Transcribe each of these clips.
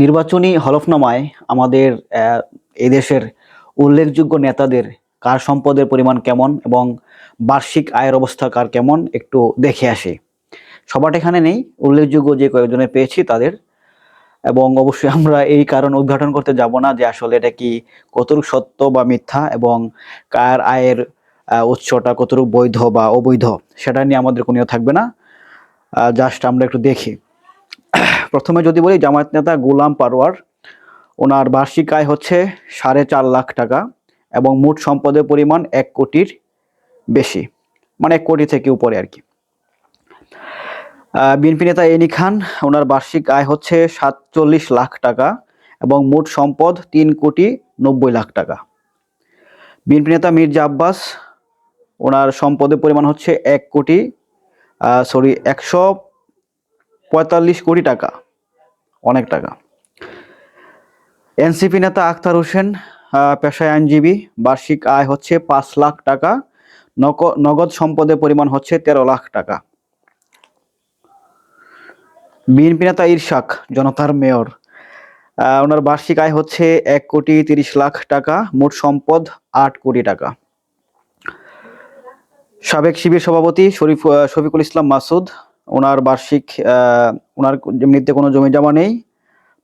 নির্বাচনী হলফনামায় আমাদের এই দেশের উল্লেখযোগ্য নেতাদের কার সম্পদের পরিমাণ কেমন এবং বার্ষিক আয়ের অবস্থা কার কেমন একটু দেখে আসি। সবার এখানে নেই, উল্লেখযোগ্য যে কয়েকজনের পেয়েছি তাদের। এবং অবশ্যই আমরা এই কারণ উদ্ঘাটন করতে যাব না যে আসলে এটা কি কতটুকু সত্য বা মিথ্যা এবং কার আয়ের উৎসটা কতটুকু বৈধ বা অবৈধ সেটা নিয়ে আমাদের কোনো থাকবে না। জাস্ট আমরা একটু দেখি। প্রথমে যদি বলি, জামায়াত নেতা গোলাম পারওয়ার, ওনার বার্ষিক আয় হচ্ছে 4.5 লাখ টাকা এবং মোট সম্পদের পরিমাণ 1 কোটির বেশি, মানে 1 কোটি থেকে উপরে আর কি। বিএনপি নেতা এনি খান, ওনার বার্ষিক আয় হচ্ছে 47 লাখ টাকা এবং মোট সম্পদ 3 কোটি 90 লাখ টাকা। বিএনপি নেতা মির্জা আব্বাস, ওনার সম্পদের পরিমাণ হচ্ছে 145 কোটি টাকা, অনেক টাকা। এনসিপি নেতা আখতার হোসেন, পেশায় আইনজীবী, বার্ষিক আয় হচ্ছে 5 লাখ টাকা, নগদ সম্পদের পরিমাণ হচ্ছে 13 লাখ টাকা। বিএনপি নেতা ইরশাক, জনতার মেয়র, ওনার বার্ষিক আয় হচ্ছে 1,30,00,000 টাকা, মোট সম্পদ 8 কোটি টাকা। সাবেক শিবির সভাপতি শফিকুল ইসলাম মাসুদ, ওনার বার্ষিক ওনার এমনিতে কোনো জমি জমা নেই,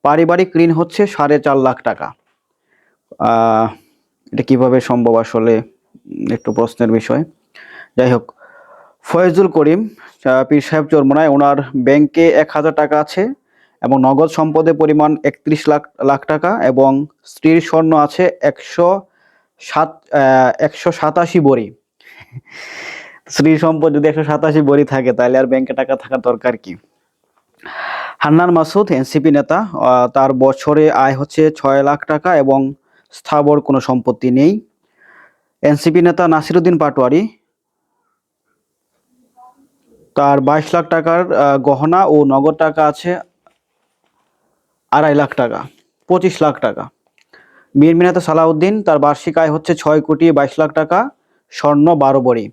পারিবারিক ঋণ হচ্ছে 4.5 লাখ টাকা। এটা কিভাবে সম্ভব আসলে একটু প্রশ্নের বিষয়। যাই হোক, ফয়েজুল করিম, পীর সাহেব চরমোনায়, ওনার ব্যাংকে 1,000 টাকা আছে এবং নগদ সম্পদের পরিমাণ 31 লাখ টাকা এবং স্ত্রীর স্বর্ণ আছে 187 ভরি। স্ত্রীর সম্পদ যদি 187 ভরি থাকে তাহলে আর ব্যাংকে টাকা থাকার দরকার কি? হান্নান মাসুদ, এনসিপি নেতা, তার বছরে আয় হচ্ছে 6 লাখ টাকা এবং স্থাবর কোনো সম্পত্তি নেই। এনসিপি নেতা নাসিরউদ্দিন পাটোয়ারি, তার 22 লাখ টাকার গহনা ও নগদ টাকা আছে 2.5 লাখ টাকা, 25 লাখ টাকা। বিএনপি নেতা সালাউদ্দিন, তার বার্ষিক আয় হচ্ছে 6,22,00,000 টাকা, স্বর্ণ 12 ভরি।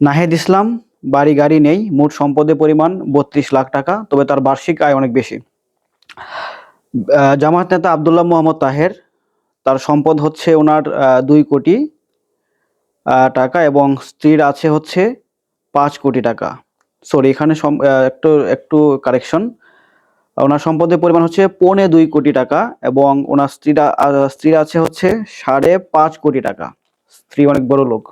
নাহিদ ইসলাম, বাড়ি গাড়ি নেই, মোট সম্পদের পরিমাণ 32 লাখ টাকা, তবে তার বার্ষিক আয় অনেক বেশি। জামায়াত নেতা আব্দুল্লাহ মোহাম্মদ তাহের, তার সম্পদ হচ্ছে ওনার 2 কোটি টাকা এবং স্ত্রীর আছে হচ্ছে 5 কোটি টাকা। সরি, এখানে একটু কারেকশন, ওনার সম্পদের পরিমাণ হচ্ছে 2.25 কোটি টাকা এবং ওনার স্ত্রীর আছে হচ্ছে 5.5 কোটি টাকা। স্ত্রী অনেক বড় লোক।